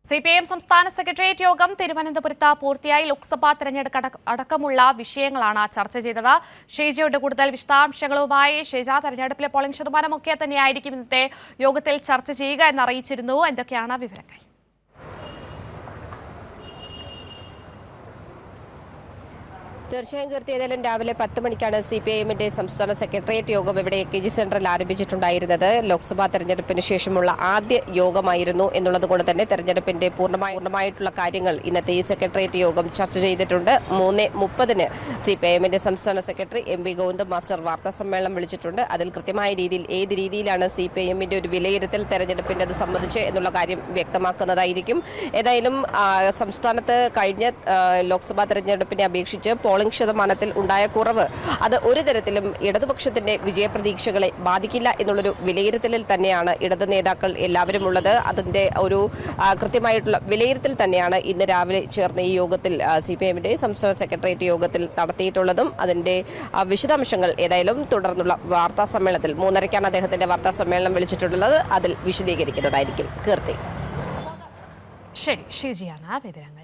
CPIM സംസ്ഥാന secretariat യോഗം തിരുവനന്തപുരത്ത് പൂർത്തിയായി. ലോക്സഭാ തെരഞ്ഞെടുപ്പ് അടക്കമുള്ള വിഷയങ്ങളാണ് ചർച്ച ചെയ്തത്. ഷീജയുടെ കൂടുതൽ വിശദാംശങ്ങളുമായി. ഷീജ, തെരഞ്ഞെടുപ്പിലെ പോളിംഗ് ശതമാനമൊക്കെ തന്നെയായിരിക്കും ഇന്നത്തെ യോഗത്തിൽ ചർച്ച ചെയ്യുക എന്ന് അറിയിച്ചിരുന്നു. എന്തൊക്കെയാണ് വിവരങ്ങൾ? തീർച്ചയായും കീർത്തി, ഏതായാലും രാവിലെ 10 മണിക്കാണ് CPIMന്റെ സംസ്ഥാന സെക്രട്ടേറിയറ്റ് യോഗം ഇവിടെ KG സെന്ററിൽ ആരംഭിച്ചിട്ടുണ്ടായിരുന്നത്. ലോക്സഭാ തെരഞ്ഞെടുപ്പിന് ശേഷമുള്ള ആദ്യ യോഗമായിരുന്നു എന്നുള്ളത് കൊണ്ട് തന്നെ തെരഞ്ഞെടുപ്പിന്റെ പൂർണ്ണമായിട്ടുള്ള കാര്യങ്ങൾ ഇന്നത്തെ ഈ സെക്രട്ടേറിയറ്റ് യോഗം ചർച്ച ചെയ്തിട്ടുണ്ട്. 3:30 CPIMന്റെ സംസ്ഥാന സെക്രട്ടറി MP ഗോവിന്ദൻ മാസ്റ്റർ വാർത്താ സമ്മേളനം വിളിച്ചിട്ടുണ്ട്. അതിൽ കൃത്യമായ രീതിയിൽ ഏത് രീതിയിലാണ് CPIMന്റെ ഒരു വിലയിരുത്തൽ തെരഞ്ഞെടുപ്പിന്റെ അത് സംബന്ധിച്ച് എന്നുള്ള കാര്യം വ്യക്തമാക്കുന്നതായിരിക്കും. ഏതായാലും സംസ്ഥാനത്ത് കഴിഞ്ഞ ലോക്സഭാ തെരഞ്ഞെടുപ്പിനെ അപേക്ഷിച്ച് പോളിംഗ് ശതമാനത്തിൽ ഉണ്ടായ കുറവ് അത് ഒരു തരത്തിലും ഇടതുപക്ഷത്തിന്റെ വിജയപ്രതീക്ഷകളെ ബാധിക്കില്ല എന്നുള്ളൊരു വിലയിരുത്തലിൽ തന്നെയാണ് ഇടത് നേതാക്കൾ എല്ലാവരും ഉള്ളത്. അതിന്റെ ഒരു കൃത്യമായിട്ടുള്ള വിലയിരുത്തൽ തന്നെയാണ് ഇന്ന് രാവിലെ ചേർന്ന ഈ യോഗത്തിൽ CPIMന്റെ സംസ്ഥാന സെക്രട്ടേറിയറ്റ് യോഗത്തിൽ നടത്തിയിട്ടുള്ളതും. അതിന്റെ വിശദാംശങ്ങൾ ഏതായാലും തുടർന്നുള്ള വാർത്താ സമ്മേളനത്തിൽ 3:30 അദ്ദേഹത്തിന്റെ വാർത്താ സമ്മേളനം വിളിച്ചിട്ടുള്ളത് അതിൽ വിശദീകരിക്കുന്നതായിരിക്കും. കീർത്തി. ശരി, ഷീജിയാണ് വിവരങ്ങൾ.